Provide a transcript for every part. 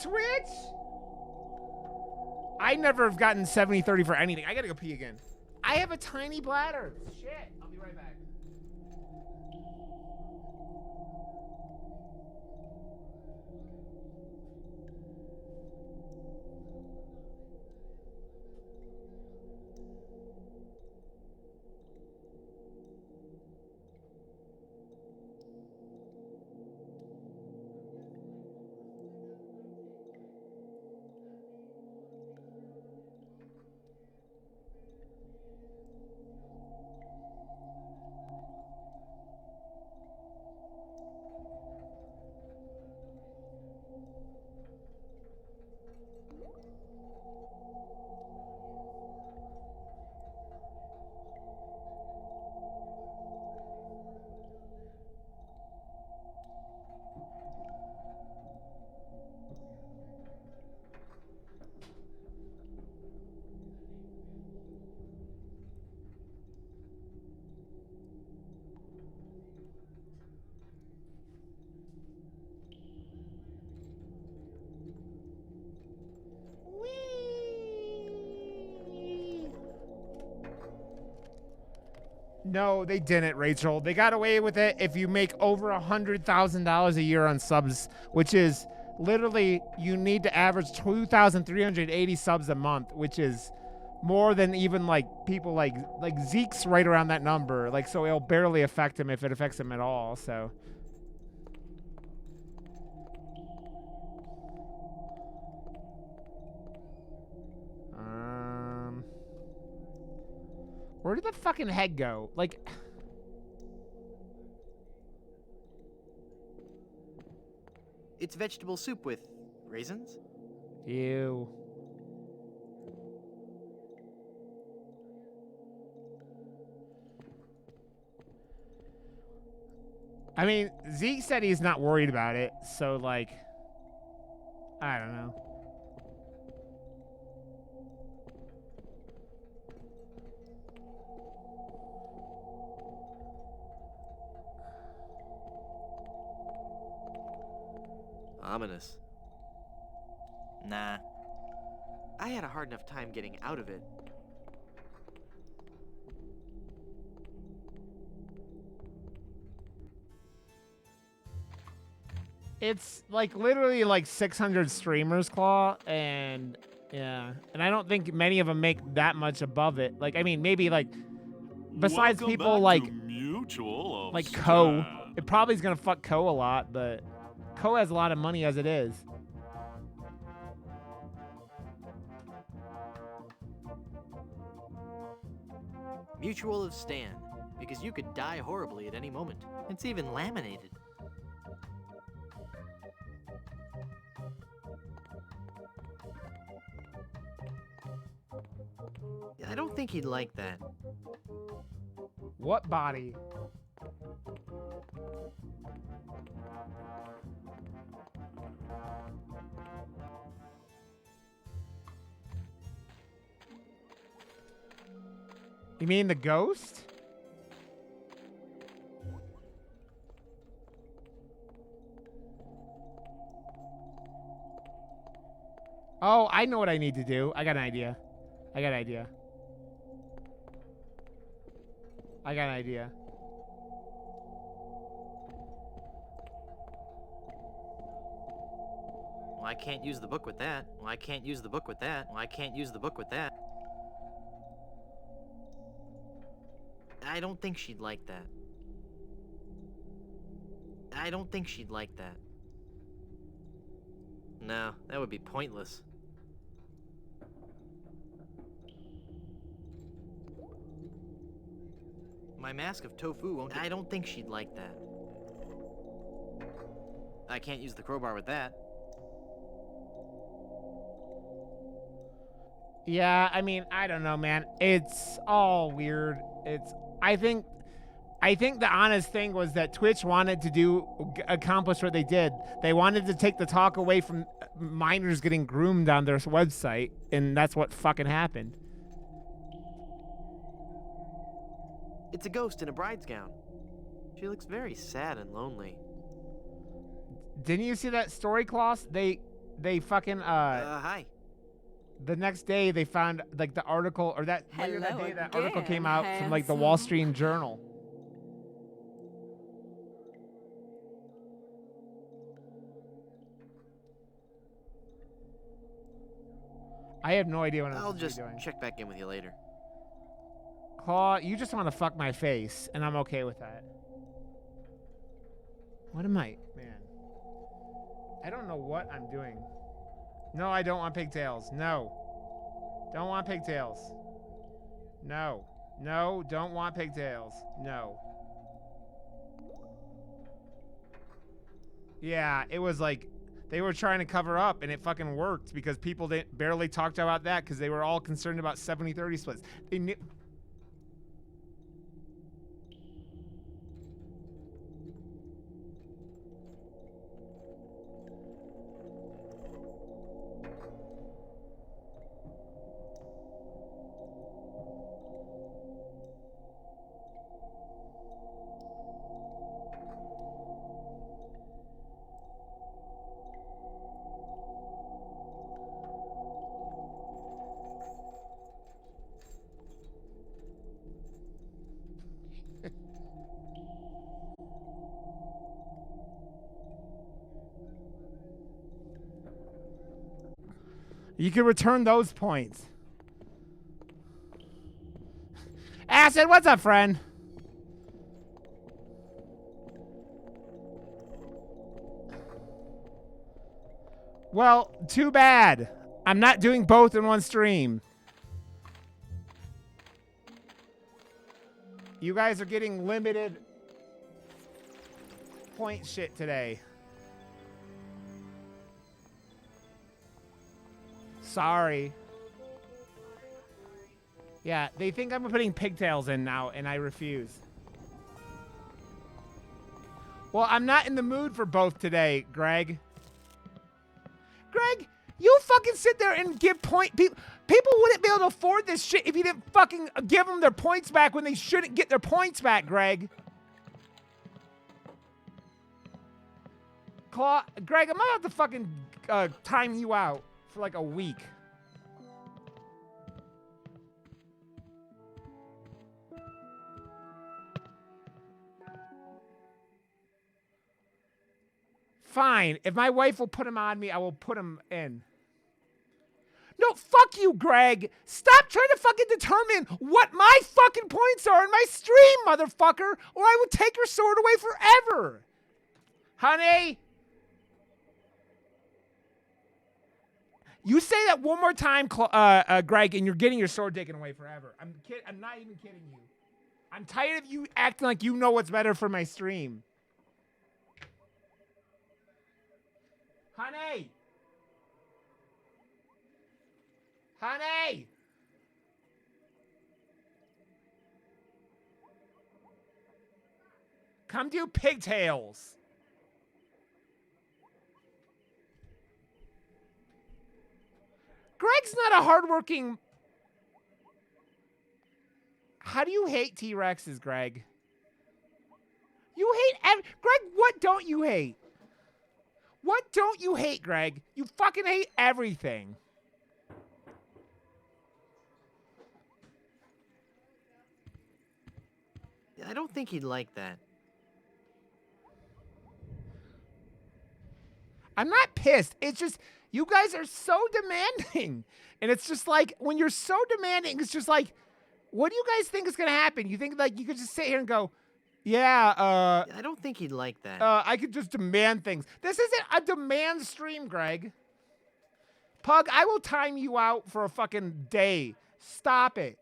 Twitch! I never have gotten 70-30 for anything. I gotta go pee again. I have a tiny bladder. Shit. I'll be right back. No, they didn't, Rachel. They got away with it if you make over $100,000 a year on subs, which is literally you need to average 2,380 subs a month, which is more than even like people like Zeke's right around that number. Like, so it'll barely affect him if it affects him at all. So. Where did the fucking head go? Like, it's vegetable soup with raisins. Ew. I mean, Zeke said he's not worried about it, so like, I don't know. Ominous. Nah. I had a hard enough time getting out of it. It's like literally like 600 streamers, Claw, and yeah. And I don't think many of them make that much above it. Like, I mean, maybe like, besides Welcome people back like, to Mutual of like Ko, Stan. it probably is gonna fuck Ko a lot, but Ko has a lot of money as it is. Mutual of Stan, because you could die horribly at any moment. It's even laminated. I don't think he'd like that. What body? You mean the ghost? Oh, I know what I need to do. I got an idea. I got an idea. I got an idea. Well, I can't use the book with that. Well, I can't use the book with that. Well, I can't use the book with that. I don't think she'd like that. I don't think she'd like that. No, that would be pointless. My mask of tofu won't. I don't think she'd like that. I can't use the crowbar with that. Yeah, I mean, I don't know, man. It's all weird. I think the honest thing was that Twitch wanted to accomplish what they did. They wanted to take the talk away from minors getting groomed on their website, and that's what fucking happened. It's a ghost in a bride's gown. She looks very sad and lonely. Didn't you see that story, Klaus? they fucking Hi. the next day they found like the article, or that later that Hello day that article again, came out from like the Wall handsome. Street Journal. I have no idea what I'm I'll supposed to just be doing. check back in with you later. Claw, you just want to fuck my face, and I'm okay with that. What am I, man? I don't know what I'm doing. No, I don't want pigtails. No. Don't want pigtails. No. No, don't want pigtails. No. Yeah, it was like they were trying to cover up, and it fucking worked because people didn't barely talked about that because they were all concerned about 70-30 splits. They knew. You can return those points. Acid, what's up, friend? Well, too bad. I'm not doing both in one stream. You guys are getting limited point shit today. Sorry. Yeah, they think I'm putting pigtails in now, and I refuse. Well, I'm not in the mood for both today, Greg. Greg, you fucking sit there and give point... People wouldn't be able to afford this shit if you didn't fucking give them their points back when they shouldn't get their points back, Greg. Greg, I'm about to fucking time you out for like a week. Fine. If my wife will put him on me, I will put him in. No, fuck you, Greg. Stop trying to fucking determine what my fucking points are in my stream, motherfucker, or I will take your sword away forever. Honey? You say that one more time, Greg, and you're getting your sword taken away forever. I'm not even kidding you. I'm tired of you acting like you know what's better for my stream. Honey! Honey! Come do pigtails. Greg's not a hardworking... How do you hate T-Rexes, Greg? You hate... Greg, what don't you hate? What don't you hate, Greg? You fucking hate everything. I don't think he'd like that. I'm not pissed. It's just, you guys are so demanding. And it's just like, when you're so demanding, it's just like, what do you guys think is going to happen? You think like you could just sit here and go, yeah, I don't think he'd like that. I could just demand things. This isn't a demand stream, Greg. Pug, I will time you out for a fucking day. Stop it.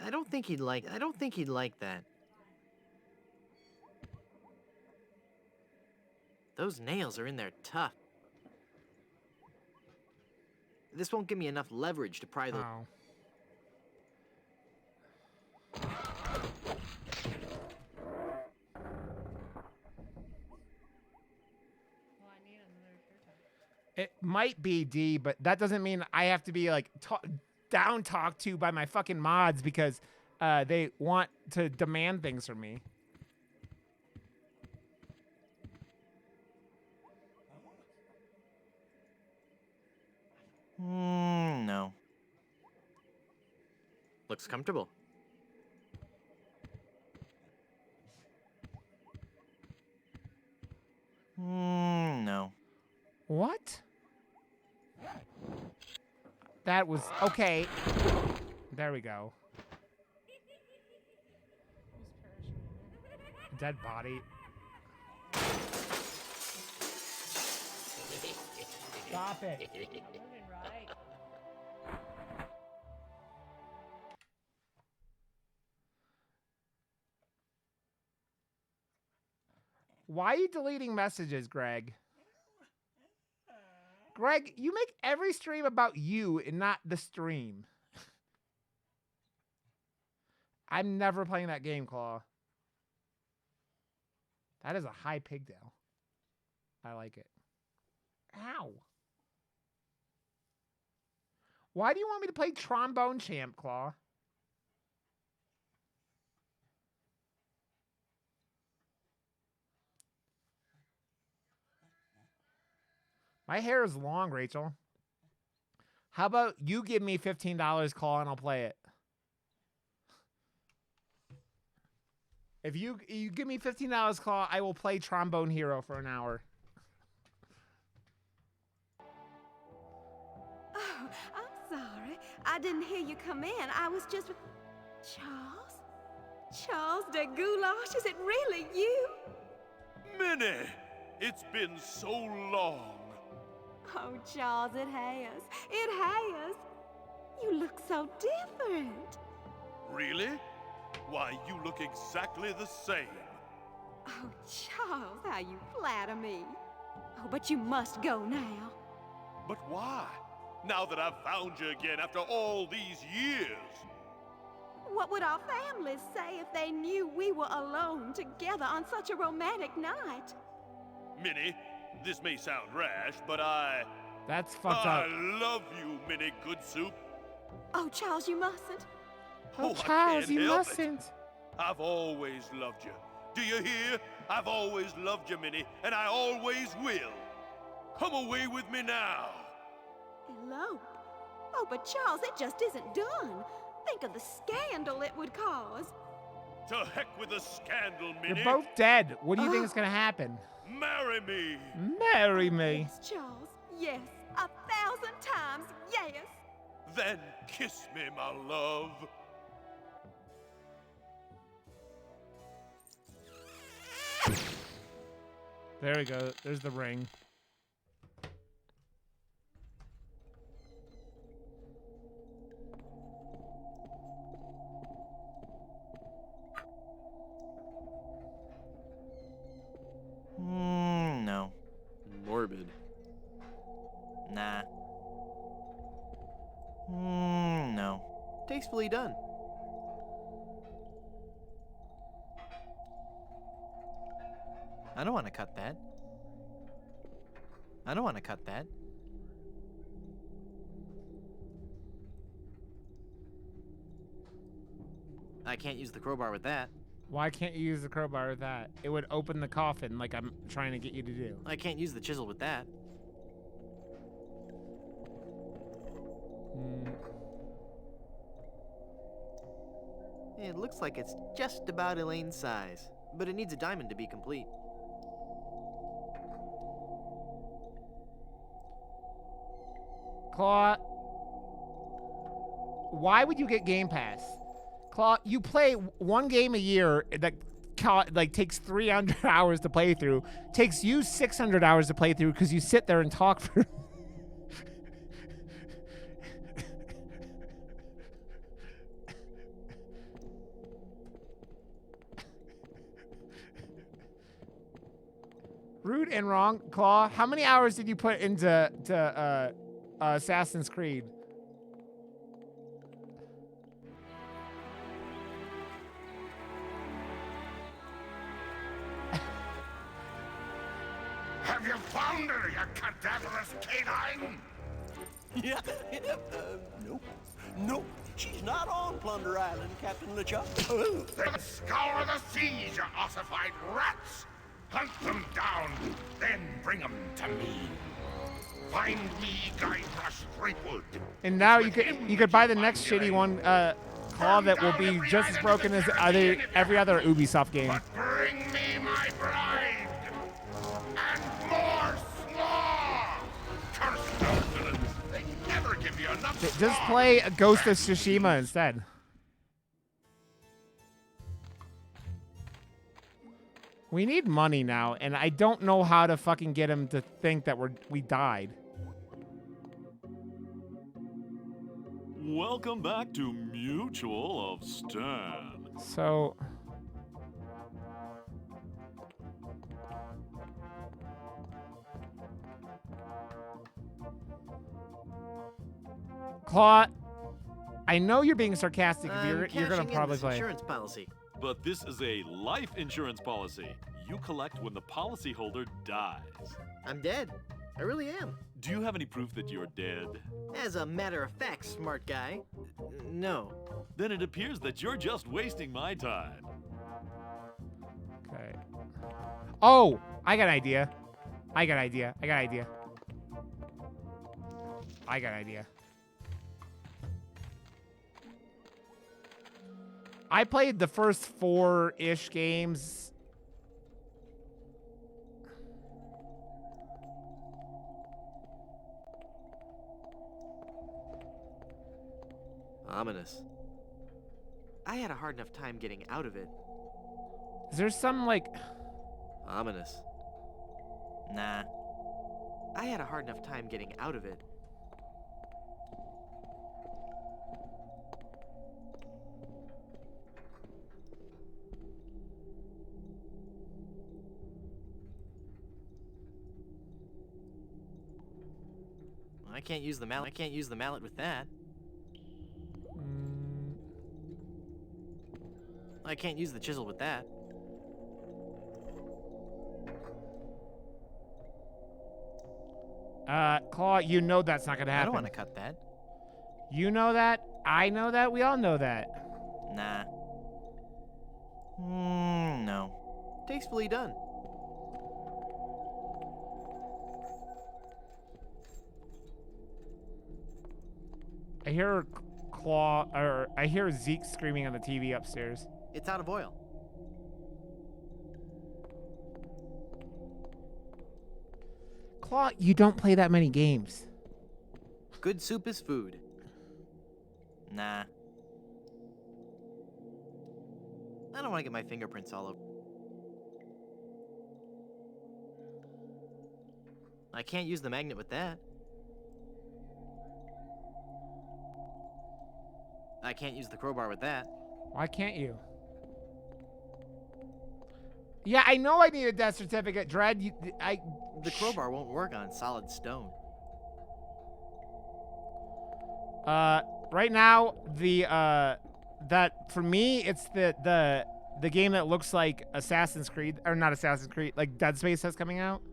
I don't think he'd like that. Those nails are in there tough. This won't give me enough leverage to pry those. Oh. It might be D, but that doesn't mean I have to be like down talked to by my fucking mods because they want to demand things from me. No. Looks comfortable. No. What? That was okay. There we go. Dead body. Stop it. Why are you deleting messages, Greg? Greg, you make every stream about you and not the stream. I'm never playing that game, Claw. That is a high pigtail. I like it. Ow. Why do you want me to play Trombone Champ, Claw? My hair is long, Rachel. How about you give me $15, Claw, and I'll play it? If you give me $15, Claw, I will play Trombone Hero for an hour. Oh, I'm sorry. I didn't hear you come in. I was just with... Charles? Charles de Goulash, is it really you? Minnie, it's been so long. Oh, Charles, it has. It has. You look so different. Really? Why, you look exactly the same. Oh, Charles, how you flatter me. Oh, but you must go now. But why? Now that I've found you again after all these years. What would our families say if they knew we were alone together on such a romantic night? Minnie, this may sound rash, but That's fucked up. I love you, Minnie Good Soup. Oh, Charles, you mustn't. Oh, I Charles, can't you help it. mustn't. I've always loved you. Do you hear? I've always loved you, Minnie, and I always will. Come away with me now. Elope? Oh, but Charles, it just isn't done. Think of the scandal it would cause. To heck with the scandal, Minnie. You're both dead. What do you think is going to happen? Marry me. Marry me. Yes, Charles. Yes. 1,000 times yes. Then kiss me, my love. There we go. There's the ring. No. Morbid. Nah. No. Tastefully done. I don't want to cut that. I don't want to cut that. I can't use the crowbar with that. Why can't you use the crowbar with that? It would open the coffin like I'm trying to get you to do. I can't use the chisel with that. It looks like it's just about Elaine's size, but it needs a diamond to be complete. Claw, why would you get Game Pass? Claw, you play one game a year that like takes 300 hours to play through, takes you 600 hours to play through because you sit there and talk for... Rude and wrong. Claw, how many hours did you put into Assassin's Creed? Have you found her, you cadaverous canine? Yeah, nope. Nope. She's not on Plunder Island, Captain LeChuck. Then scour the seas, you ossified rats! Hunt them down, then bring them to me. Find me Guybrush Threepwood. And now you could buy the next shitty one, Claw, that will be just as broken as every other Ubisoft game. But bring me my bride! And more slaw! Curse those villains! They never give you enough Just slaw. play Ghost of Tsushima instead. We need money now, and I don't know how to fucking get him to think that we died. Welcome back to Mutual of Stan. So... Claw, I know you're being sarcastic. You're gonna probably play. Insurance policy. But this is a life insurance policy. You collect when the policyholder dies. I'm dead. I really am. Do you have any proof that you're dead? As a matter of fact, smart guy. No. Then it appears that you're just wasting my time. Okay. Oh, I got an idea. I got an idea. I played the first 4-ish games. Ominous. I had a hard enough time getting out of it. Is there some, like... Ominous. Nah. I had a hard enough time getting out of it. I can't use the mallet. I can't use the mallet with that. I can't use the chisel with that. Claw, you know that's not gonna happen. I don't want to cut that. You know that. I know that. We all know that. Nah. No. Tastefully done. I hear Claw, or I hear Zeke screaming on the TV upstairs. It's out of oil. Claw, you don't play that many games. Good soup is food. Nah. I don't want to get my fingerprints all over. I can't use the magnet with that. I can't use the crowbar with that. Why can't you? Yeah, I know I need a death certificate, Dread. The crowbar won't work on solid stone. Right now, that for me, it's the game that looks like Assassin's Creed, or not Assassin's Creed, like Dead Space that's coming out.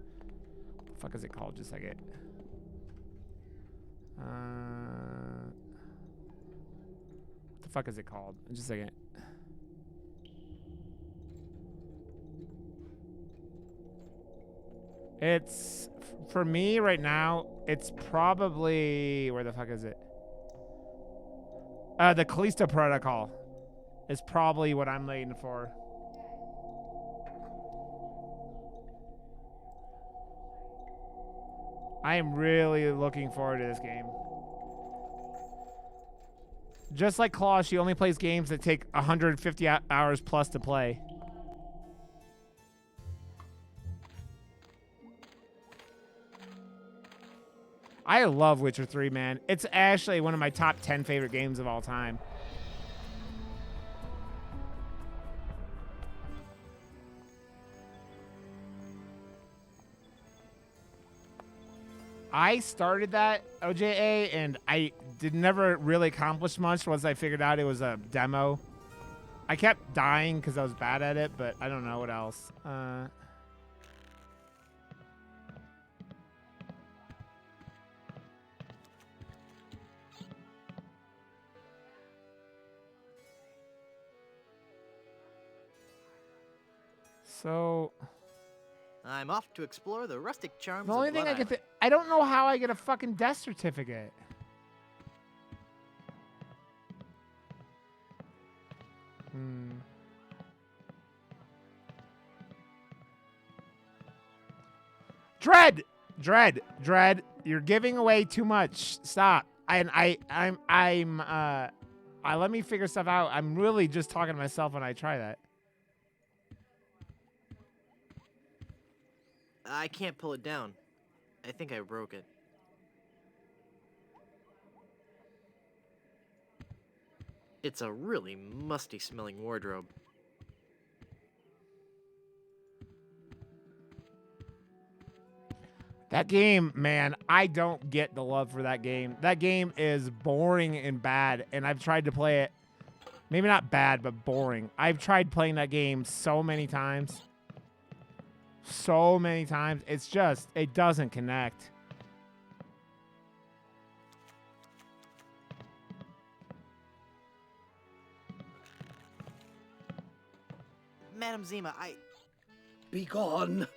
What the fuck is it called? Just a second. What the fuck is it called? Just a second. It's, for me right now, it's probably, where the fuck is it? The Callisto Protocol is probably what I'm waiting for. I am really looking forward to this game. Just like Claw, she only plays games that take 150 hours plus to play. I love Witcher 3, man. It's actually one of my top 10 favorite games of all time. I started that OJA, and I never really accomplish much once I figured out it was a demo. I kept dying because I was bad at it, but I don't know what else. So... I'm off to explore the rustic charms The only of thing Blood I get Island. I don't know how I get a fucking death certificate. Dread, you're giving away too much. Stop. Let me figure stuff out. I'm really just talking to myself when I try that. I can't pull it down. I think I broke it. It's a really musty-smelling wardrobe. That game, man, I don't get the love for that game. That game is boring and bad, and I've tried to play it. Maybe not bad, but boring. I've tried playing that game so many times. So many times. It's just, it doesn't connect. Madam Zima, Be gone.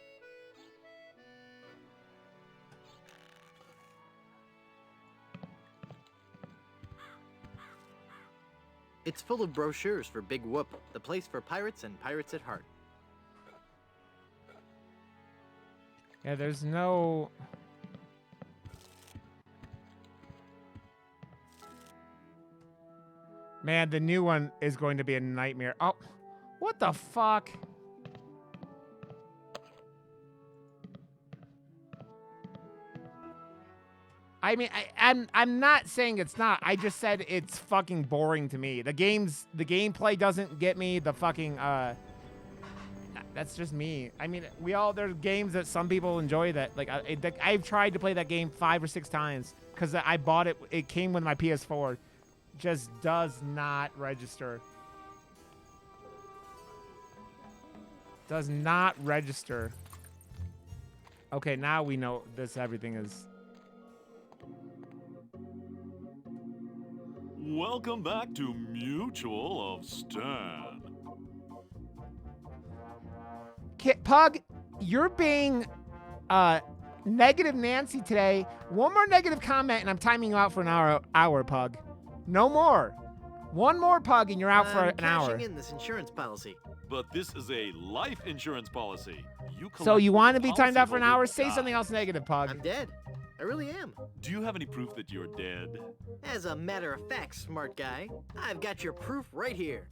It's full of brochures for Big Whoop, the place for pirates and pirates at heart. Yeah, there's no... Man, the new one is going to be a nightmare. Oh, what the fuck? I mean, I'm not saying it's not. I just said it's fucking boring to me. The gameplay doesn't get me. The fucking that's just me. I mean, there's games that some people enjoy that. Like I've tried to play that game 5 or 6 times because I bought it. It came with my PS4. Just does not register. Does not register. Okay, now we know this. Everything is. Welcome back to Mutual of Stan. Pug, you're being negative Nancy today. One more negative comment and I'm timing you out for an hour, Pug. No more. One more, Pug, and you're out for an hour. Cashing in this insurance policy. But this is a life insurance policy. So you want to be timed out for an hour? policyholder Say something dies. else negative, Pug. I'm dead. I really am. Do you have any proof that you're dead? As a matter of fact, smart guy, I've got your proof right here.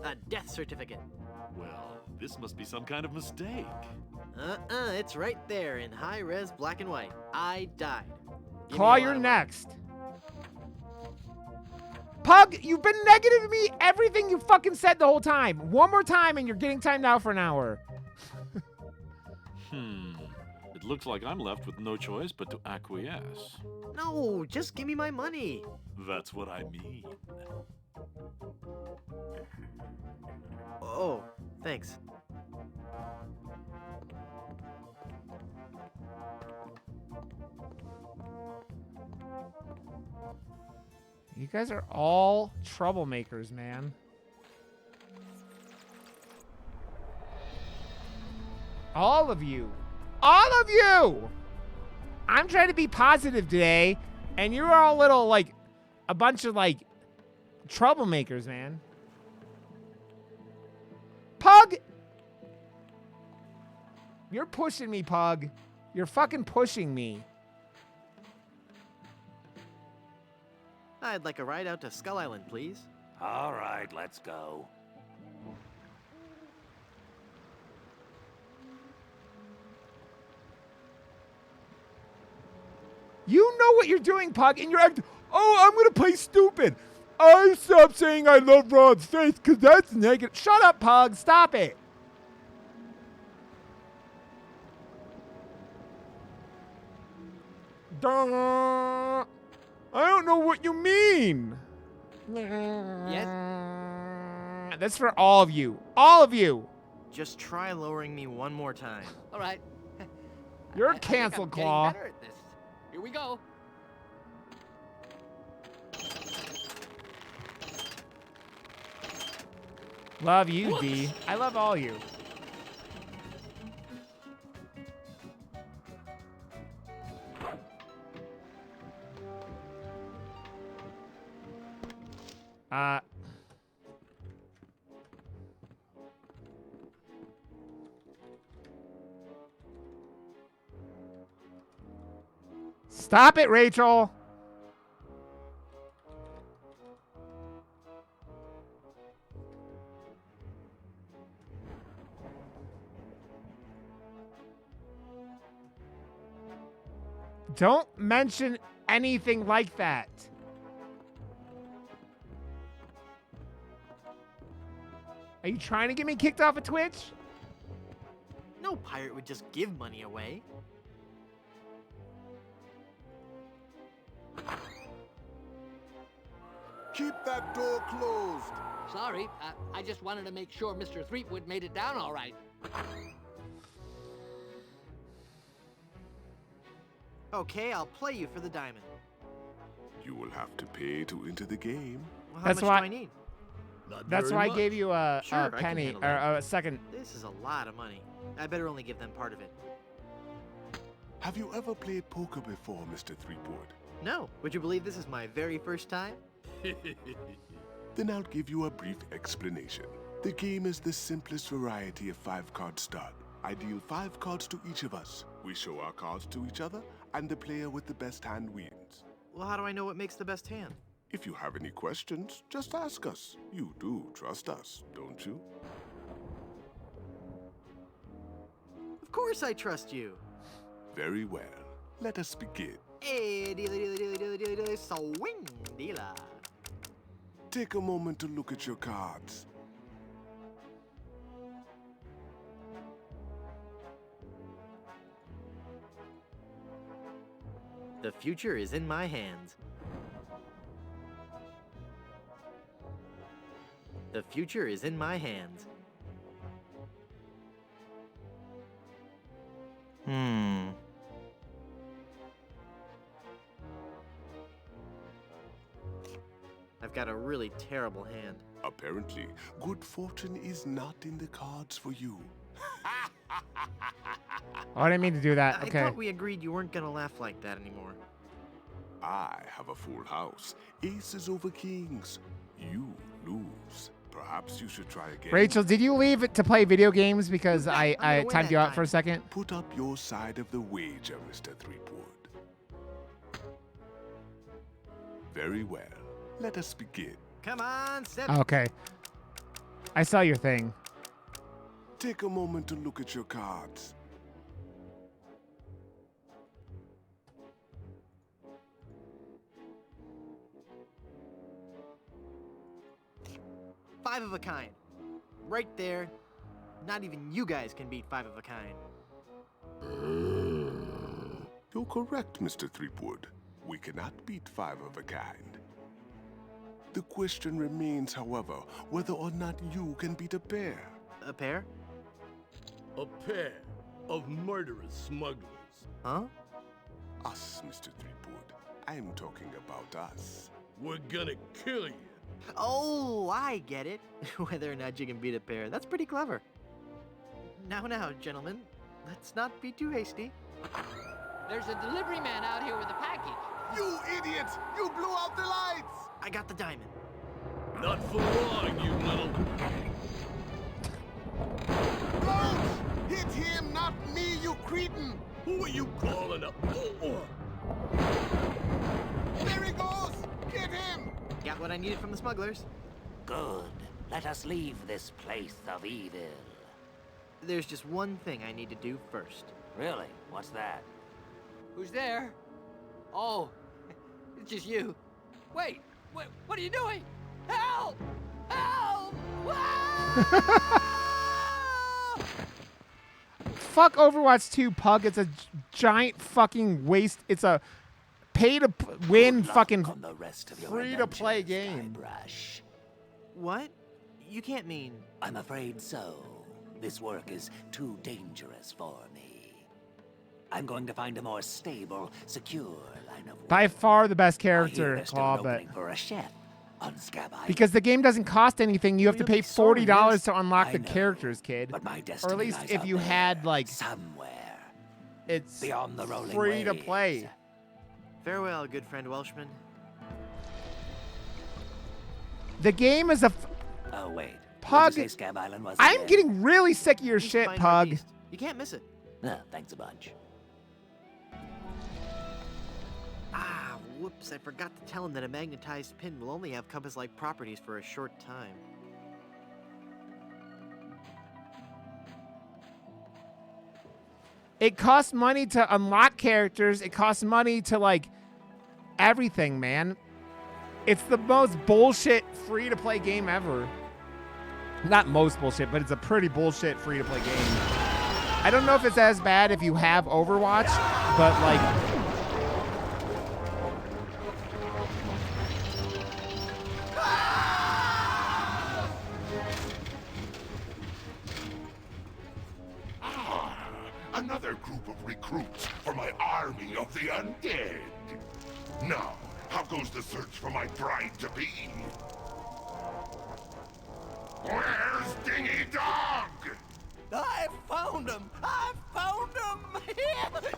A death certificate. Well, this must be some kind of mistake. It's right there in high-res black and white. I died. Give me Claw, a you're lot of next. Pug, you've been negative to me everything you fucking said the whole time. One more time and you're getting timed out for an hour. It looks like I'm left with no choice but to acquiesce. money. No, just give me my money. That's what I mean. Oh, thanks. You guys are all troublemakers, man. All of you. All of you! I'm trying to be positive today, and you're all little, like, a bunch of, like, troublemakers, man. Pug! You're pushing me, Pug. You're fucking pushing me. I'd like a ride out to Skull Island, please. All right, let's go. You know what you're doing, Pug, and you're acting, oh, I'm going to play stupid. I stopped saying I love Ron's face because that's negative. Shut up, Pug. Stop it. Duh. I don't know what you mean. Yes? That's for all of you. All of you. Just try lowering me one more time. All right. You're I think I'm canceled, getting Claw. better at this. Here we go. Love you, D. I love all you. Stop it, Rachel. Don't mention anything like that. Are you trying to get me kicked off of Twitch? No pirate would just give money away. Keep that door closed. Sorry, I just wanted to make sure Mr. Threepwood made it down all right. Okay, I'll play you for the diamond. You will have to pay to enter the game. Well, how That's much why- do I need? That's why I gave you a Sure, I can penny handle or that. a second. This is a lot of money. I better only give them part of it. Have you ever played poker before, Mr. Threepwood? No. Would you believe this is my very first time? Then I'll give you a brief explanation. The game is the simplest variety of 5-card stud. I deal 5 cards to each of us. We show our cards to each other, and the player with the best hand wins. Well, how do I know what makes the best hand? If you have any questions, just ask us. You do trust us, don't you? Of course I trust you. Very well. Let us begin. Hey, dealy, swing, dealer. Take a moment to look at your cards. The future is in my hands. The future is in my hands. I've got a really terrible hand. Apparently, good fortune is not in the cards for you. Oh, I didn't mean to do that. I Okay. thought we agreed you weren't gonna laugh like that anymore. I have a full house. Aces over kings. You lose. Perhaps you should try again. Rachel, did you leave it to play video games because I'm I gonna win timed that you out time. for a second? Put up your side of the wager, Mr. Threepwood. Very well. Let us begin. Come on, 7. Okay. I saw your thing. Take a moment to look at your cards. Five of a kind. Right there. Not even you guys can beat 5 of a kind. You're correct, Mr. Threepwood. We cannot beat 5 of a kind. The question remains, however, whether or not you can beat a pair. A pair? A pair of murderous smugglers. Huh? Us, Mr. Threepwood. I'm talking about us. We're gonna kill you. Oh, I get it. Whether or not you can beat a pair. That's pretty clever. Now, gentlemen. Let's not be too hasty. There's a delivery man out here with a package. You idiot! You blew out the lights! I got the diamond. Not for long, you little... Don't! Hit him, not me, you cretin! Who are you calling up? There he goes! Get him! Got what I needed from the smugglers. Good. Let us leave this place of evil. There's just one thing I need to do first. Really? What's that? Who's there? Oh, it's just you. Wait, what are you doing? Help! Help! Ah! Fuck Overwatch 2, Pug. It's a giant fucking waste. It's a pay-to-win fucking On the rest of your free-to-play adventures, game. Guybrush. What? You can't mean... I'm afraid so. This work is too dangerous for me. I'm going to find a more stable, secure line of work. By far the best I hear character, there's still Claw, an but opening for a chef on Scab Island. because the game doesn't cost anything, you have to You'll pay be sorry, $40 yes. to unlock I the know, characters, kid. But my Or destiny at least lies if out you there, had like somewhere it's beyond the rolling free to waves. play. Farewell, good friend Welshman. The game is a. Oh, wait. Pug. What'd you say Scab Island was I'm again? getting really sick of your East shit, by Pug. northeast. You can't miss it. Thanks a bunch. Ah, whoops, I forgot to tell him that a magnetized pin will only have compass-like properties for a short time. It costs money to unlock characters. It costs money to, like, everything, man. It's the most bullshit free-to-play game ever. Not most bullshit, but it's a pretty bullshit free-to-play game. I don't know if it's as bad if you have Overwatch, but, like... Another group of recruits for my army of the undead. Now, how goes the search for my bride-to-be? Where's Dingy Dog? I found him! I found him!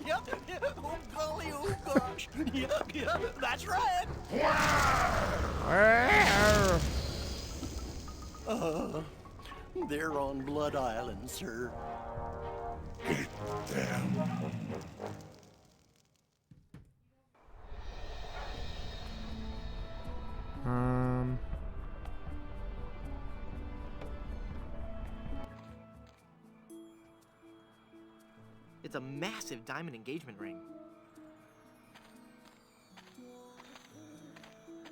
Yep. Oh, golly, oh, gosh. Yep, that's right. They're on Blood Island, sir. Get them. It's a massive diamond engagement ring.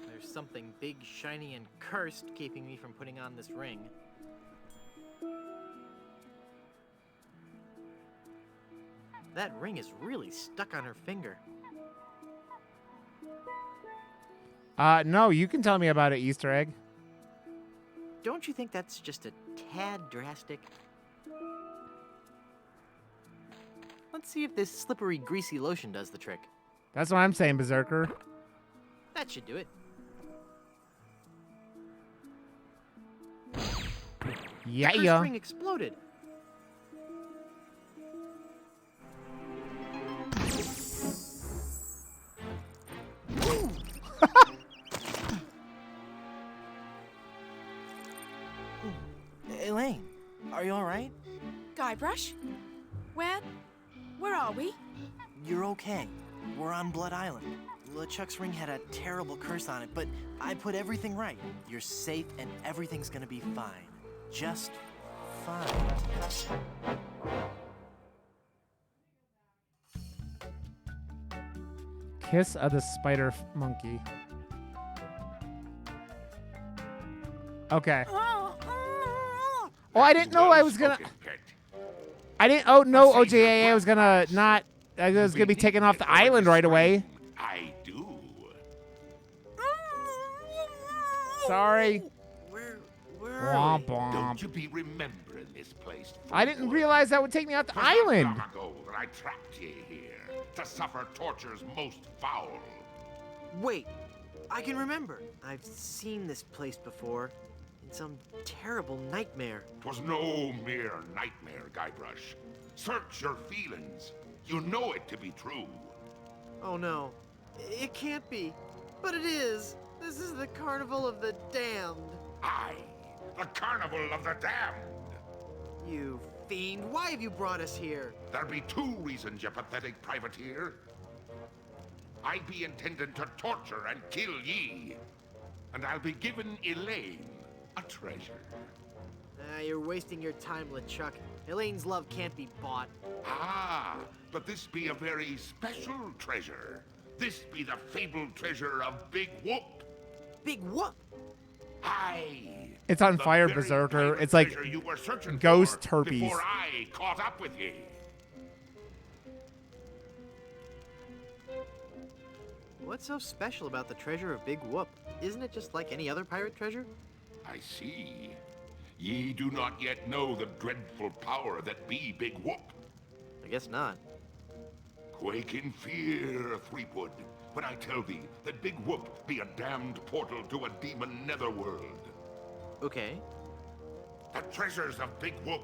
There's something big, shiny, and cursed keeping me from putting on this ring. That ring is really stuck on her finger. No, you can tell me about it, Easter egg. Don't you think that's just a tad drastic? Let's see if this slippery, greasy lotion does the trick. That's what I'm saying, Berserker. That should do it. Yeah, Her yeah. string exploded. Elaine, are you all right? Guybrush? Where are we? You're okay. We're on Blood Island. LeChuck's ring had a terrible curse on it, but I put everything right. You're safe and everything's gonna be fine. Just fine. Kiss of the spider monkey. Okay. Oh, I didn't know I was gonna. I didn't. Oh no, OJA. I was gonna not. I was gonna be taken off the island right away. I do. Sorry. Where Womp Don't womp. you be remembering this place? I didn't realize that would take me off the island. Long ago that I trapped ye here to suffer tortures most foul. Wait, I can remember. I've seen this place before. In some terrible nightmare. 'Twas no mere nightmare, Guybrush. Search your feelings. You know it to be true. Oh no, it can't be. But it is. This is the Carnival of the Damned. Aye, the Carnival of the Damned. You fiend, why have you brought us here? There be two reasons, you pathetic privateer. I be intending to torture and kill ye. And I'll be giving Elaine a treasure. You're wasting your time, LeChuck. Elaine's love can't be bought. Ah, but this be a very special treasure. This be the fabled treasure of Big Whoop. Big Whoop? Aye. It's on The fire, very Berserker. pirate It's like treasure you were searching ghost for herpes. Before I caught up with ye. What's so special about the treasure of Big Whoop? Isn't it just like any other pirate treasure? I see. Ye do not yet know the dreadful power that be Big Whoop. I guess not. Quake in fear, Threepwood, when I tell thee that Big Whoop be a damned portal to a demon netherworld. Okay. The treasures of Big Whoop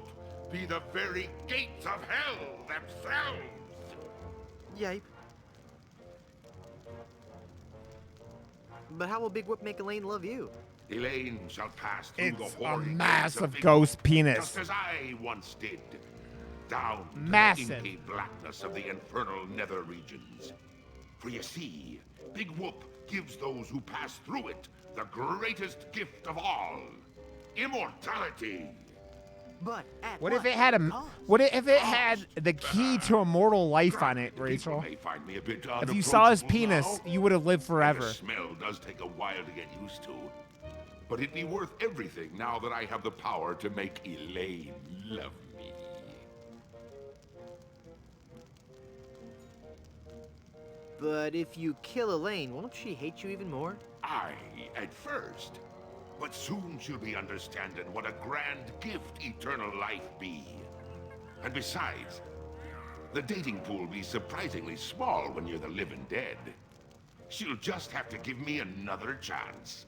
be the very gates of hell themselves. Yipe. But how will Big Whoop make Elaine love you? Elaine shall pass through It's the a hoary gates of massive Big ghost Whoop, penis. just as I once did. Down to Massive. the inky blackness of the infernal nether regions. For you see, Big Whoop gives those who pass through it the greatest gift of all. Immortality. But at What if it had a? cost? What if it had the key to immortal life on it, People Rachel? may find me a bit If you saw his unapproachable penis, now, you would have lived and forever. the smell does take a while to get used to. But it'd be worth everything now that I have the power to make Elaine love me. But if you kill Elaine, won't she hate you even more? Aye, at first. But soon she'll be understanding what a grand gift eternal life be. And besides, the dating pool be surprisingly small when you're the living dead. She'll just have to give me another chance.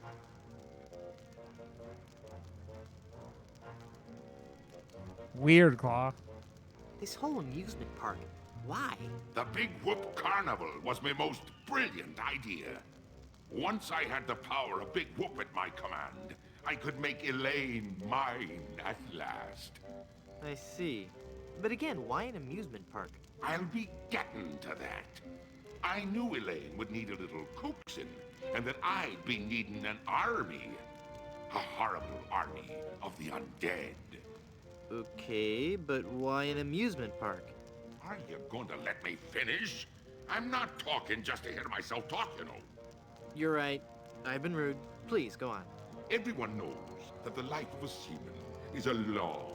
Weird, Claw. This whole amusement park, why? The Big Whoop Carnival was my most brilliant idea. Once I had the power of Big Whoop at my command, I could make Elaine mine at last. I see. But again, why an amusement park? I'll be getting to that. I knew Elaine would need a little coaxing, and that I'd be needing an army. A horrible army of the undead. Okay, but why an amusement park? Are you going to let me finish? I'm not talking just to hear myself talk, you know. You're right. I've been rude. Please, go on. Everyone knows that the life of a seaman is a long,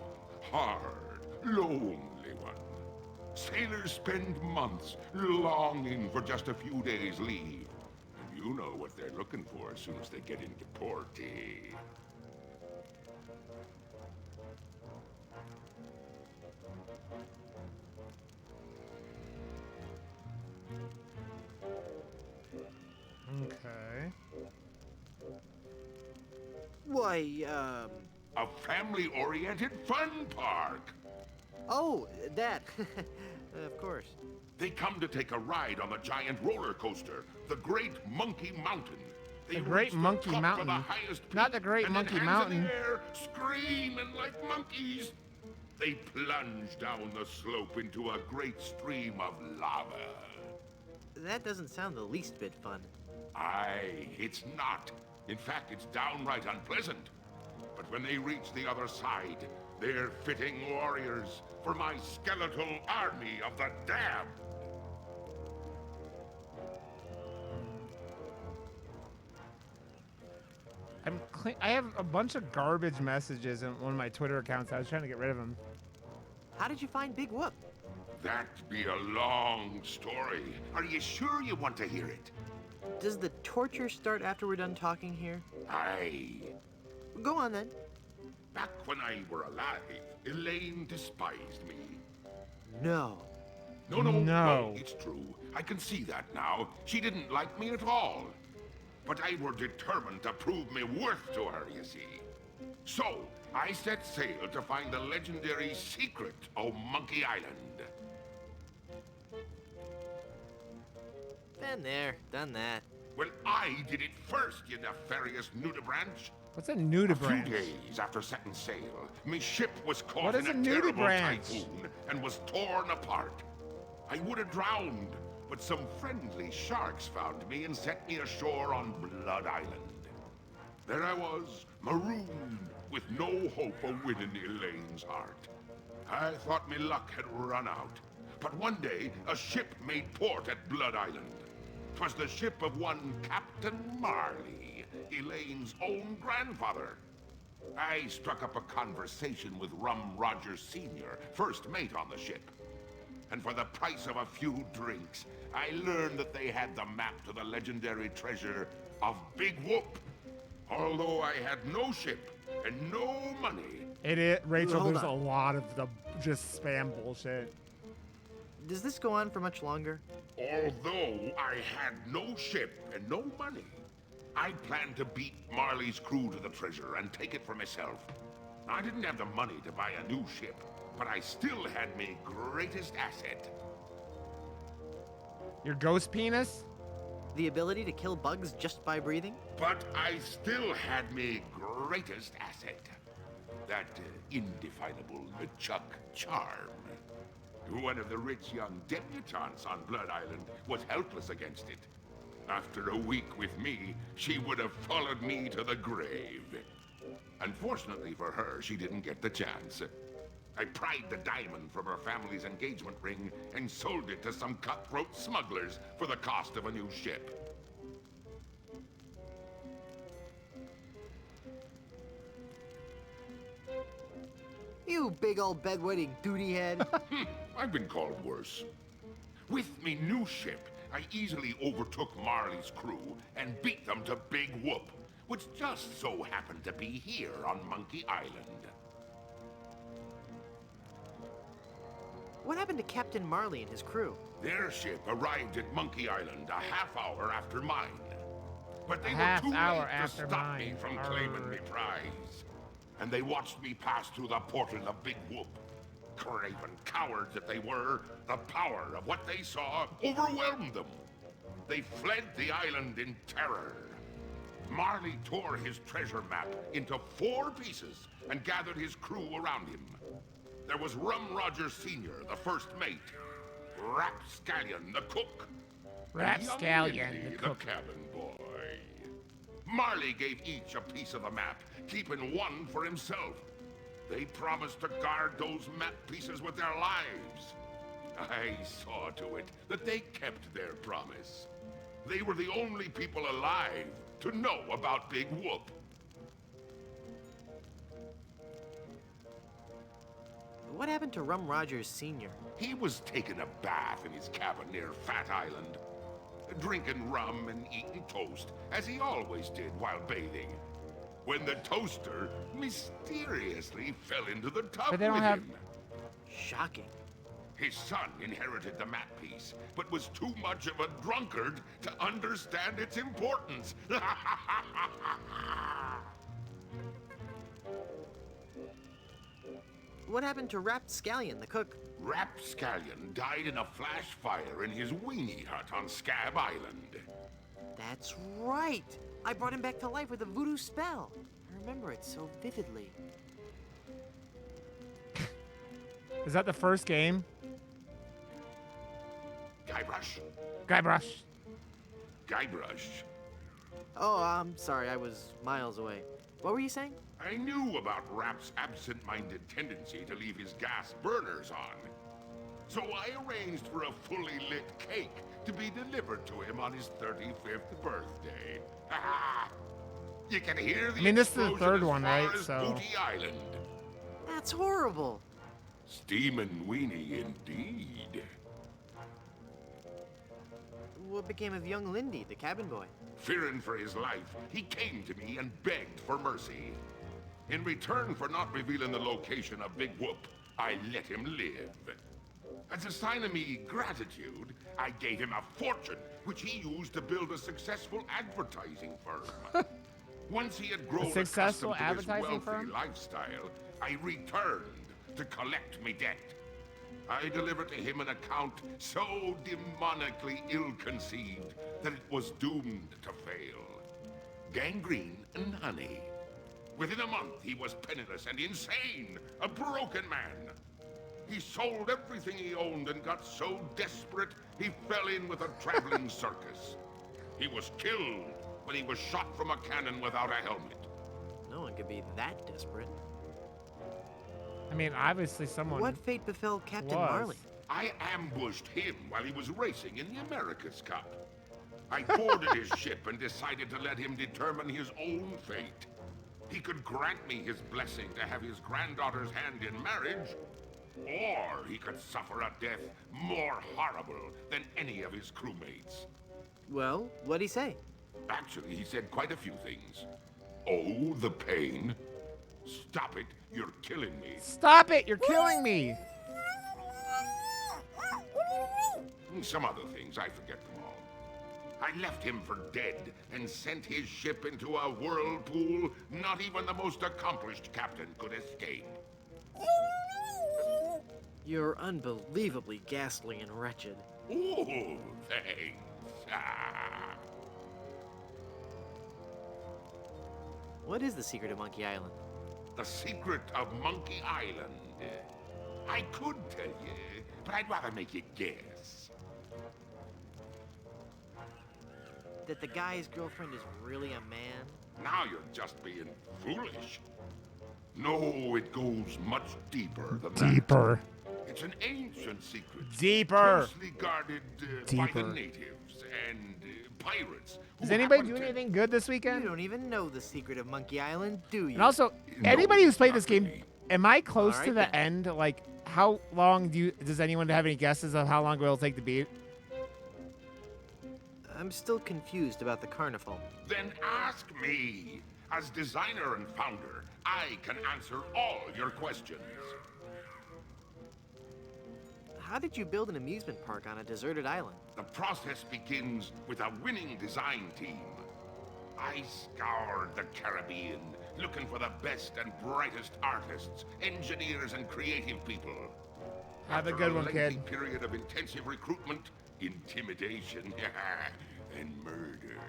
hard, lonely one. Sailors spend months longing for just a few days' leave. And you know what they're looking for as soon as they get into port, eh? Okay. Why, A family-oriented fun park. Oh, that. Of course. They come to take a ride on the giant roller coaster, the Great Monkey Mountain. They The Great reach Monkey top of Mountain? the highest peak, Not the Great and then Monkey hands Mountain. in the air, screaming like monkeys. They plunge down the slope into a great stream of lava. That doesn't sound the least bit fun. Aye, it's not. In fact, it's downright unpleasant. But when they reach the other side, they're fitting warriors for my skeletal army of the damned. I have a bunch of garbage messages in one of my Twitter accounts. I was trying to get rid of them. How did you find Big Whoop? That'd be a long story. Are you sure you want to hear it? Does the torture start after we're done talking here? Aye. Go on then. Back when I were alive, Elaine despised me. No. No, it's true. I can see that now. She didn't like me at all. But I were determined to prove me worth to her, you see. So, I set sail to find the legendary secret of Monkey Island. Been there, done that. Well, I did it first, you nefarious nudibranch. What's a A few nudibranch? days after setting sail, my ship was caught What is in a a terrible nudibranch? typhoon and was torn apart. I would have drowned, but some friendly sharks found me and set me ashore on Blood Island. There I was, marooned, with no hope of winning Elaine's heart. I thought my luck had run out, but one day a ship made port at Blood Island. 'Twas the ship of one Captain Marley, Elaine's own grandfather. I struck up a conversation with Rum Rogers Sr., first mate on the ship. And for the price of a few drinks, I learned that they had the map to the legendary treasure of Big Whoop. Although I had no ship and no money. Rachel, Hold there's on. a lot of the just spam bullshit. Does this go on for much longer? Although I had no ship and no money, I planned to beat Marley's crew to the treasure and take it for myself. I didn't have the money to buy a new ship, but I still had my greatest asset. Your ghost penis? The ability to kill bugs just by breathing? But I still had me greatest asset. That indefinable LeChuck charm. One of the rich young debutantes on Blood Island was helpless against it. After a week with me, she would have followed me to the grave. Unfortunately for her, she didn't get the chance. I pried the diamond from her family's engagement ring and sold it to some cutthroat smugglers for the cost of a new ship. You big old bedwetting duty head. I've been called worse. With me new ship, I easily overtook Marley's crew and beat them to Big Whoop, which just so happened to be here on Monkey Island. What happened to Captain Marley and his crew? Their ship arrived at Monkey Island a half hour after mine. But they were Half too hour late to after stop me mine. from claiming my prize. And they watched me pass through the portal of Big Whoop. Craven cowards that they were, the power of what they saw overwhelmed them. They fled the island in terror. Marley tore his treasure map into 4 pieces and gathered his crew around him. There was Rum Rogers Sr., the first mate, Rapscallion, the cook, and young Rapscallion, Lindy, the cook. cabin boy. Marley gave each a piece of the map, keeping one for himself. They promised to guard those map pieces with their lives. I saw to it that they kept their promise. They were the only people alive to know about Big Whoop. What happened to Rum Rogers Sr.? He was taking a bath in his cabin near Fat Island, drinking rum and eating toast, as he always did while bathing, when the toaster mysteriously fell into the tub But they don't with have- him. Shocking. His son inherited the map piece, but was too much of a drunkard to understand its importance. What happened to Rapscallion, the cook? Rapscallion died in a flash fire in his weenie hut on Scab Island. That's right. I brought him back to life with a voodoo spell. I remember it so vividly. Is that the first game? Guybrush. Guybrush. Guybrush. Oh, I'm sorry. I was miles away. What were you saying? I knew about Rap's absent-minded tendency to leave his gas burners on. So I arranged for a fully lit cake to be delivered to him on his 35th birthday. You can hear the I mean, this is the explosion third as one, far right? as So- Booty Island. That's horrible. Steamin' weenie indeed. What became of young Lindy, the cabin boy? Fearing for his life, he came to me and begged for mercy. In return for not revealing the location of Big Whoop, I let him live. As a sign of me gratitude, I gave him a fortune, which he used to build a successful advertising firm. Once he had grown successful accustomed to his advertising wealthy firm? lifestyle, I returned to collect me debt. I delivered to him an account so demonically ill-conceived that it was doomed to fail. Gangrene and honey. Within a month, he was penniless and insane, a broken man. He sold everything he owned and got so desperate, he fell in with a traveling circus. He was killed when he was shot from a cannon without a helmet. No one could be that desperate. I mean, obviously someone What fate befell Captain was. Marley? I ambushed him while he was racing in the America's Cup. I boarded his ship and decided to let him determine his own fate. He could grant me his blessing to have his granddaughter's hand in marriage, or he could suffer a death more horrible than any of his crewmates. Well, what'd he say? Actually, he said quite a few things. Oh, the pain. Stop it, you're killing me. Stop it! You're killing me! Some other things, I forget them all. I left him for dead and sent his ship into a whirlpool not even the most accomplished captain could escape. You're unbelievably ghastly and wretched. Oh, thanks. What is the secret of Monkey Island? The secret of Monkey Island. I could tell you, but I'd rather make you guess. That the guy's girlfriend is really a man? Now you're just being foolish. No, it goes much deeper than that. Deeper. It's an ancient secret. Deeper. Closely guarded by the natives and pirates. Does anybody do anything good this weekend? You don't even know the secret of Monkey Island, do you? And also, anybody who's played this game, am I close to the end? Like, how long does anyone have any guesses of how long it will take to beat? I'm still confused about the carnival. Then ask me. As designer and founder, I can answer all your questions. How did you build an amusement park on a deserted island? The process begins with a winning design team. I scoured the Caribbean, looking for the best and brightest artists, engineers, and creative people. Have a good one, kid. After a lengthy period of intensive recruitment, intimidation, and murder.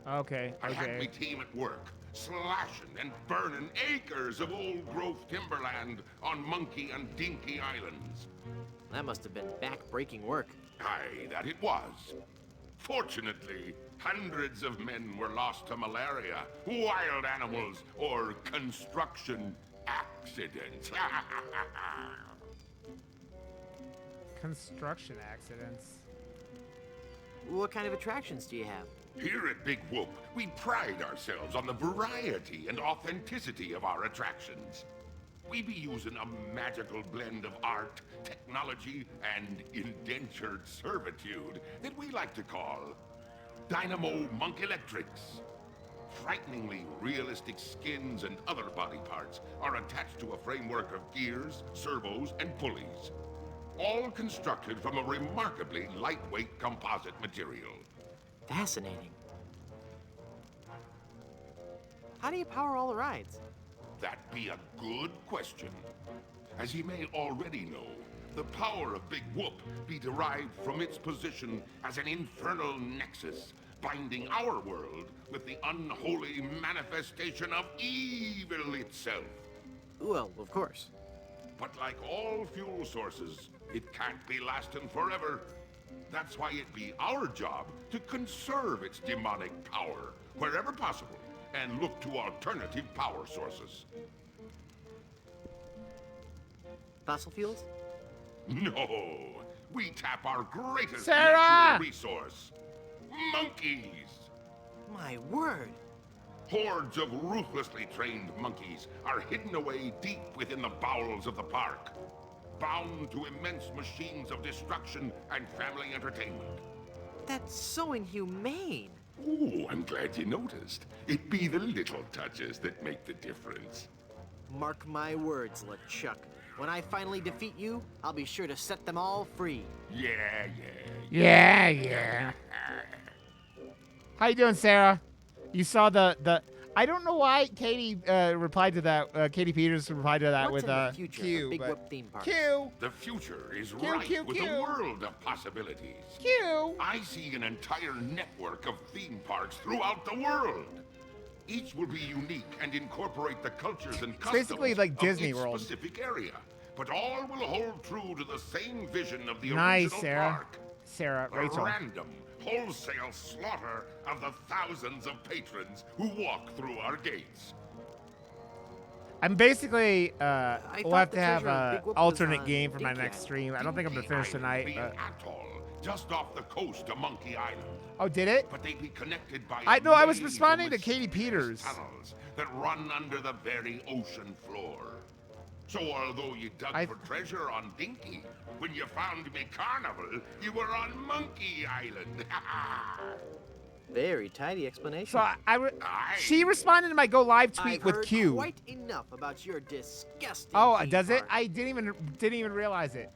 Okay, I had okay. my team at work, slashing and burning acres of old-growth timberland on Monkey and Dinky Islands. That must have been back-breaking work. Aye, that it was. Fortunately, hundreds of men were lost to malaria, wild animals, or construction accidents. Construction accidents. What kind of attractions do you have? Here at Big Whoop, we pride ourselves on the variety and authenticity of our attractions. We be using a magical blend of art, technology, and indentured servitude that we like to call Dynamo Monk Electrics. Frighteningly realistic skins and other body parts are attached to a framework of gears, servos, and pulleys, all constructed from a remarkably lightweight composite material. Fascinating. How do you power all the rides? That be a good question. As ye may already know, the power of Big Whoop be derived from its position as an infernal nexus, binding our world with the unholy manifestation of evil itself. Well, of course. But like all fuel sources, it can't be lasting forever. That's why it be our job to conserve its demonic power wherever possible and look to alternative power sources. Fossil fuels? No, we tap our greatest Sarah! natural resource, monkeys. My word! Hordes of ruthlessly trained monkeys are hidden away deep within the bowels of the park, bound to immense machines of destruction and family entertainment. That's so inhumane. Ooh, I'm glad you noticed. It be the little touches that make the difference. Mark my words, LeChuck. When I finally defeat you, I'll be sure to set them all free. Yeah. How you doing, Sarah? You saw the. I don't know why Katie replied to that. Katie Peters replied to that What's with in the future Q. for Big but Whoop theme park? Q. The future is Q, rife Q, with Q. a world of possibilities. Q. I see an entire network of theme parks throughout the world. Each will be unique and incorporate the cultures and customs basically like of Disney its World. specific area. But all will hold true to the same vision of the Nice, original Sarah. park. Sarah, The Rachel. random, wholesale slaughter of the thousands of patrons who walk through our gates. I'm basically we'll thought have the to have treasure of an Big Whoop was alternate on game for my Dinky next Island. stream. I don't think I'm gonna finish Dinky tonight. Island be But... an atoll just off the coast of Monkey Island. Oh, did it? But they be connected by I a know. I was maze of responding to Katie mysterious Peters. tunnels that run under the very ocean floor. So although you dug for treasure on Dinky, when you found me carnival, you were on Monkey Island. Very tidy explanation. So she responded to my go live tweet I've with heard Q. quite enough about your disgusting Oh, theme does it? park. I didn't even realize it.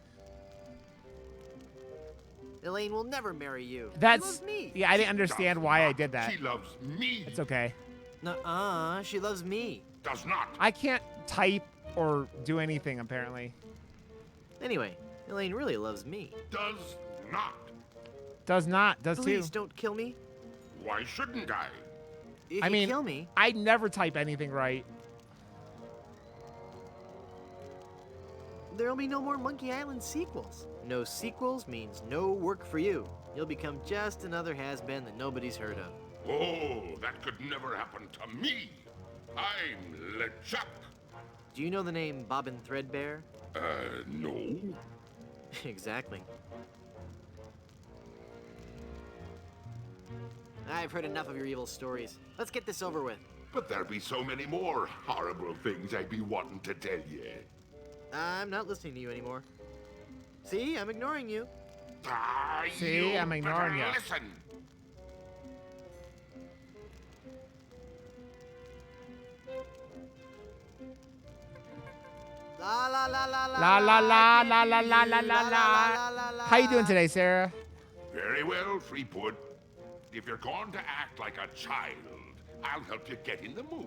Elaine will never marry you. That's She loves me. yeah. I didn't understand why I did that. She loves me. It's okay. Nuh-uh, she loves me. Does not. I can't type or do anything apparently. Anyway, Elaine really loves me. Does not. Does not. Does Please too. don't kill me. Why shouldn't I? If I you mean, kill me, I never type anything right. there'll be no more Monkey Island sequels. No sequels means no work for you. You'll become just another has-been that nobody's heard of. Oh, that could never happen to me. I'm LeChuck. Do you know the name Bobbin Threadbare? No. Exactly. I've heard enough of your evil stories. Let's get this over with. But there'll be so many more horrible things I'd be wanting to tell you. I'm not listening to you anymore. See, I'm ignoring you. See, I'm ignoring you. Listen. La la la la la La la la la la la la la la. How you doing today, Sarah? Very well, Fleetwood. If you're going to act like a child, I'll help you get in the mood.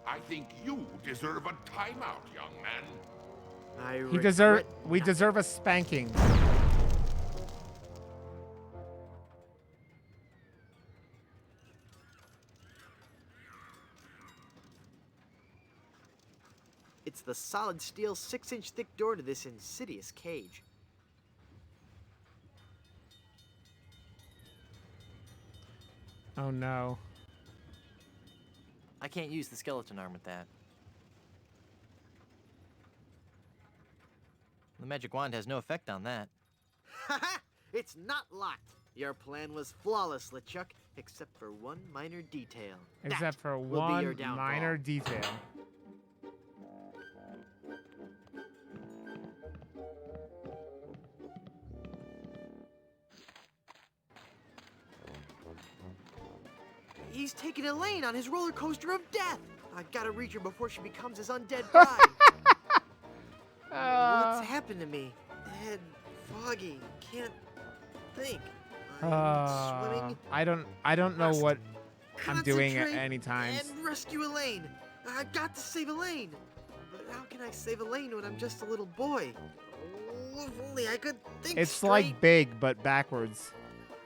I think you deserve a timeout, young man. We deserve a spanking. It's the solid steel 6-inch thick door to this insidious cage. Oh no. I can't use the skeleton arm with that. The magic wand has no effect on that. Haha! It's not locked! Your plan was flawless, LeChuck, except for one minor detail. Except for will be your one downfall. minor detail. He's taking Elaine on his roller coaster of death! I gotta reach her before she becomes his undead bride. What's happened to me? Head foggy, can't think. I'm swimming. I don't know what I'm doing at Concentrate any time. And rescue Elaine. I got to save Elaine. But how can I save Elaine when I'm just a little boy? Oh, if only I could think It's straight. like Big, but backwards.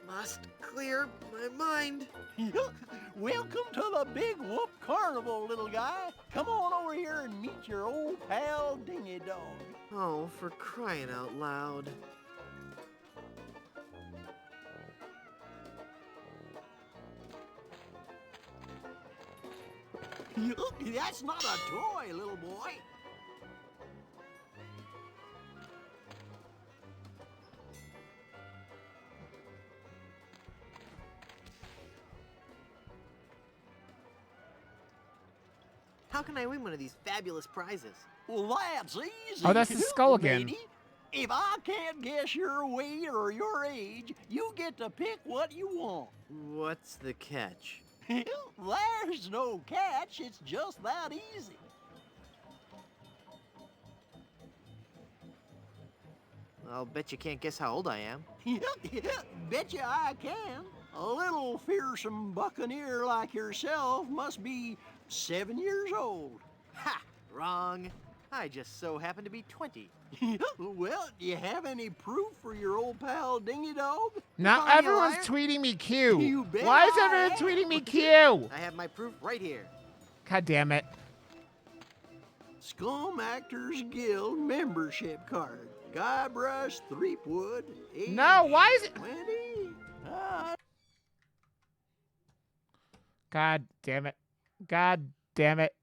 Must clear my mind. Welcome to the Big Whoop Carnival, little guy. Come on over here and meet your old pal Dingy Dog. Oh, for crying out loud. That's not a toy, little boy. How can I win one of these fabulous prizes? Well, that's easy. Oh, that's the skull again. Lady. If I can't guess your weight or your age, you get to pick what you want. What's the catch? There's no catch. It's just that easy. I'll bet you can't guess how old I am. Betcha I can. A little fearsome buccaneer like yourself must be 7 years old. Ha! Wrong. I just so happen to be 20. Well, do you have any proof for your old pal Dingy Dog? Now calling me a everyone's liar? tweeting me Q. You bet Why is I everyone am. tweeting me Q? I have my proof right here. God damn it. Scum Actors Guild membership card. Guybrush Threepwood. Age No, why is it? 20. God damn it. God damn it.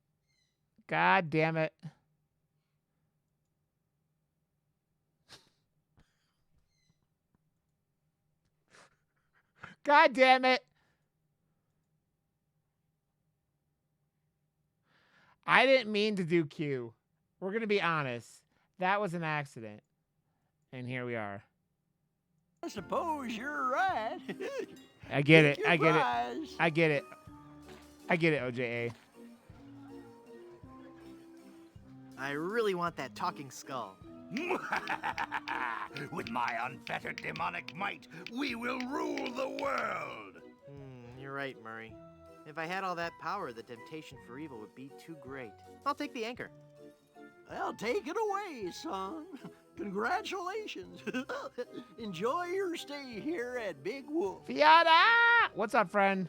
God damn it. God damn it. I didn't mean to do Q. We're going to be honest. That was an accident. And here we are. I suppose you're right. I get it. Your I get it. prize. I get it. I get it, OJA. I really want that talking skull. With my unfettered demonic might, we will rule the world. You're right, Murray. If I had all that power, the temptation for evil would be too great. I'll take the anchor. Well, take it away, son. Congratulations. Enjoy your stay here at Big Wolf. Fiona! What's up, friend?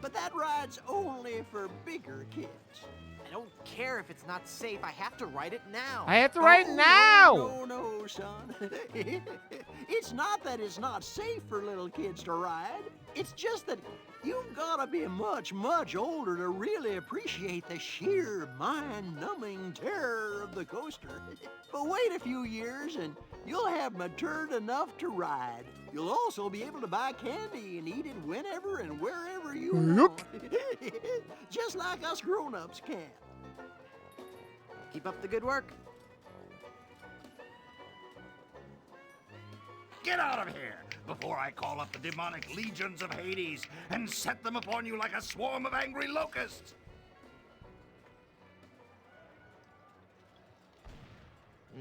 But that ride's only for bigger kids. I don't care if it's not safe. I have to ride it now. I have to ride it now. No, son. It's not that it's not safe for little kids to ride. It's just that you've got to be much, much older to really appreciate the sheer mind-numbing terror of the coaster. But wait a few years and you'll have matured enough to ride. You'll also be able to buy candy and eat it whenever and wherever you want. Just like us grown-ups can. Keep up the good work. Get out of here before I call up the demonic legions of Hades and set them upon you like a swarm of angry locusts.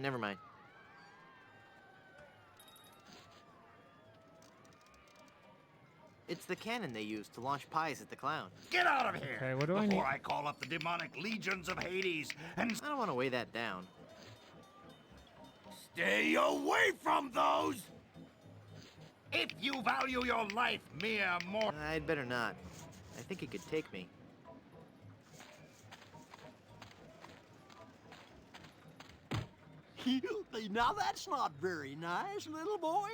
Never mind. It's the cannon they use to launch pies at the clown. Get out of here Okay, what do I need? before I call up the demonic legions of Hades and... I don't want to weigh that down. Stay away from those! If you value your life, mere mortal... I'd better not. I think he could take me. Now that's not very nice, little boy.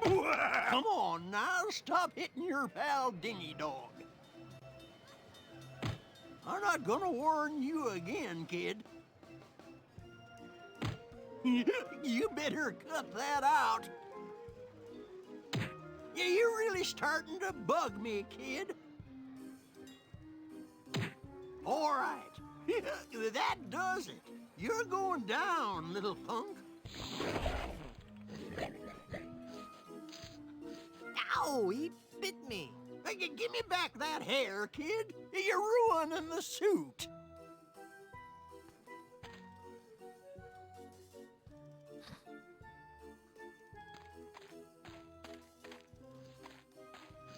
Come on now, stop hitting your pal Dingy Dog. I'm not gonna warn you again, kid. You better cut that out. Yeah, you're really starting to bug me, kid. All right, that does it. You're going down, little punk. Ow, he bit me. Hey, give me back that hair, kid. You're ruining the suit.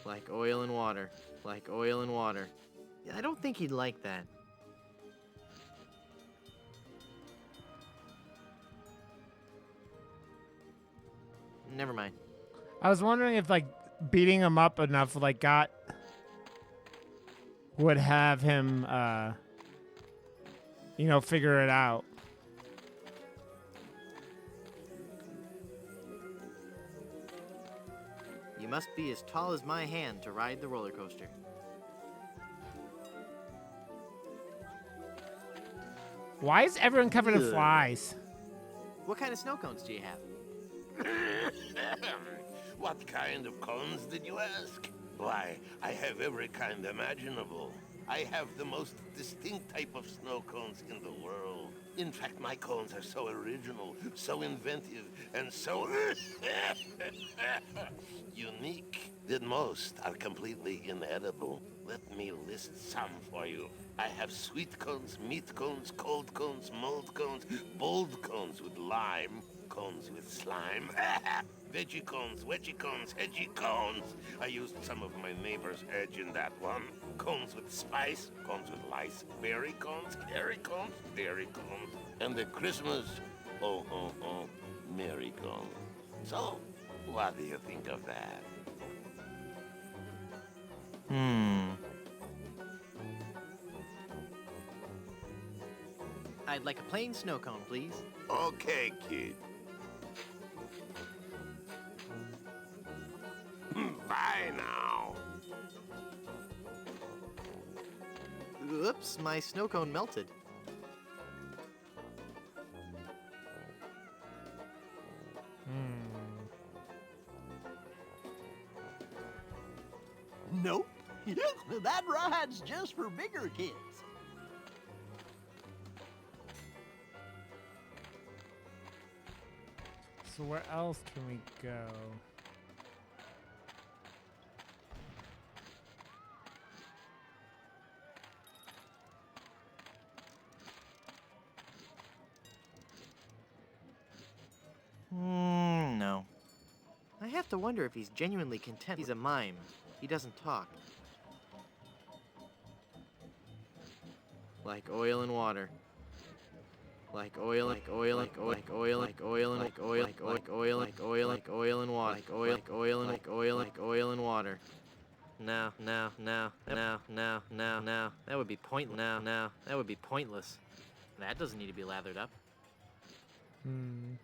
Like oil and water. Like oil and water. Yeah, I don't think he'd like that. Never mind. I was wondering if like beating him up enough like would have him figure it out. You must be as tall as my hand to ride the roller coaster. Why is everyone covered in flies? What kind of snow cones do you have? What kind of cones did you ask? Why, I have every kind imaginable. I have the most distinct type of snow cones in the world. In fact, my cones are so original, so inventive, and so unique that most are completely inedible. Let me list some for you. I have sweet cones, meat cones, cold cones, mold cones, bold cones with lime, cones with slime, veggie cones, wedgie cones, hedgy cones. I used some of my neighbor's edge in that one. Cones with spice, cones with lice, berry cones, carry cones, dairy cones, and the Christmas, merry cones. So, what do you think of that? I'd like a plain snow cone, please. Okay, kid. Bye now. Oops, my snow cone melted. Nope. That ride's just for bigger kids. So where else can we go? No. I have to wonder if he's genuinely content. He's a mime. He doesn't talk. Like oil and water. Like oil, like oil, like oil, like oil, like oil, like oil, like oil, like oil, like oil, like oil and water. Like oil, like oil, like oil, like oil and water. That would be pointless. No. That would be pointless. That doesn't need to be lathered up. Hmm.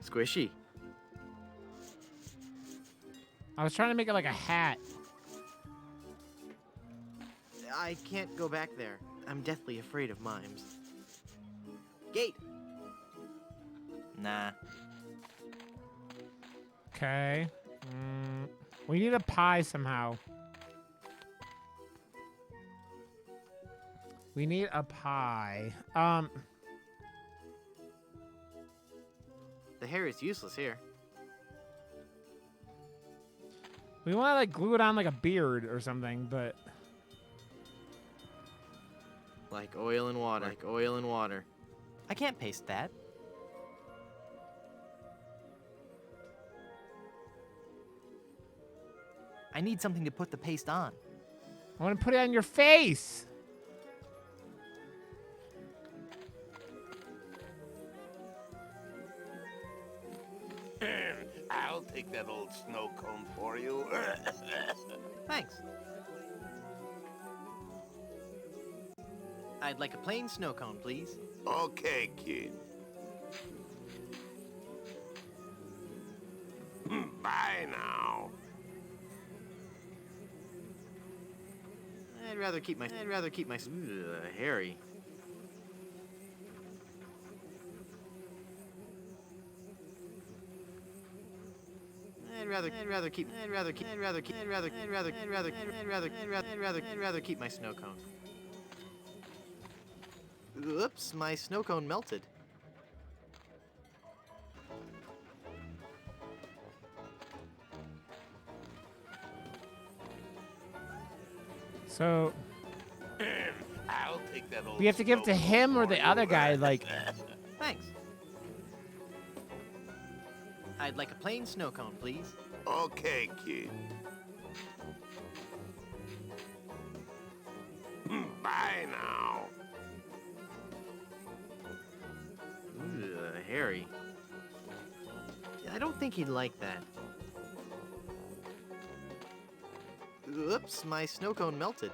Squishy. I was trying to make it like a hat. I can't go back there. I'm deathly afraid of mimes. Gate. Nah. Okay. We need a pie somehow. We need a pie. The hair is useless here. We want to like glue it on like a beard or something, but Like oil and water. I can't paste that. I need something to put the paste on. I want to put it on your face. I'll take that old snow cone for you. Thanks. I'd like a plain snow cone, please. Okay, kid. Bye now. I'd rather keep my hairy. I'd rather keep my snow cone. Oops, my snow cone melted. So I'll take that old we have to give it to snow him cone or for the you. other guy. Like, Thanks. I'd like a plain snow cone, please. Okay, kid. Bye now. Harry. I don't think he'd like that. Oops, my snow cone melted.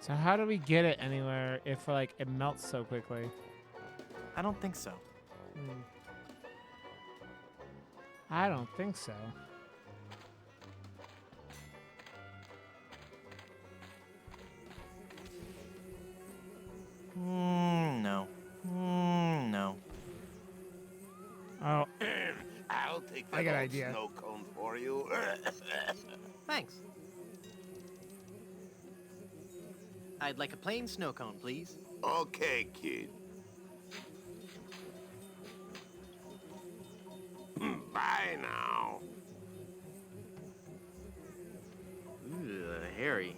so how do we get it anywhere if like it melts so quickly? I don't think so. I don't think so. No. No. Oh, I'll take that I got an old idea. snow cone for you. Thanks. I'd like a plain snow cone, please. Okay, kid. Bye now. Harry.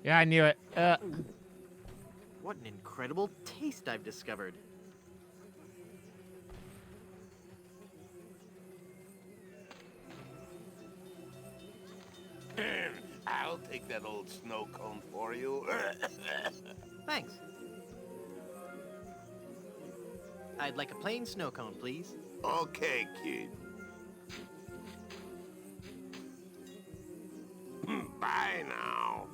Yeah, I knew it. What an incredible taste I've discovered. I'll take that old snow cone for you. Thanks. I'd like a plain snow cone, please. Okay, kid. Bye now.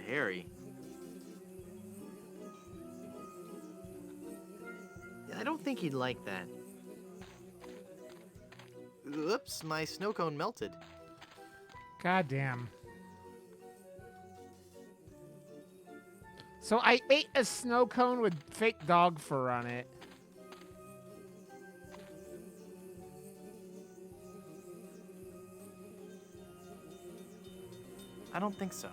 Harry. I don't think he'd like that. Oops, my snow cone melted. God damn. So I ate a snow cone with fake dog fur on it. I don't think so.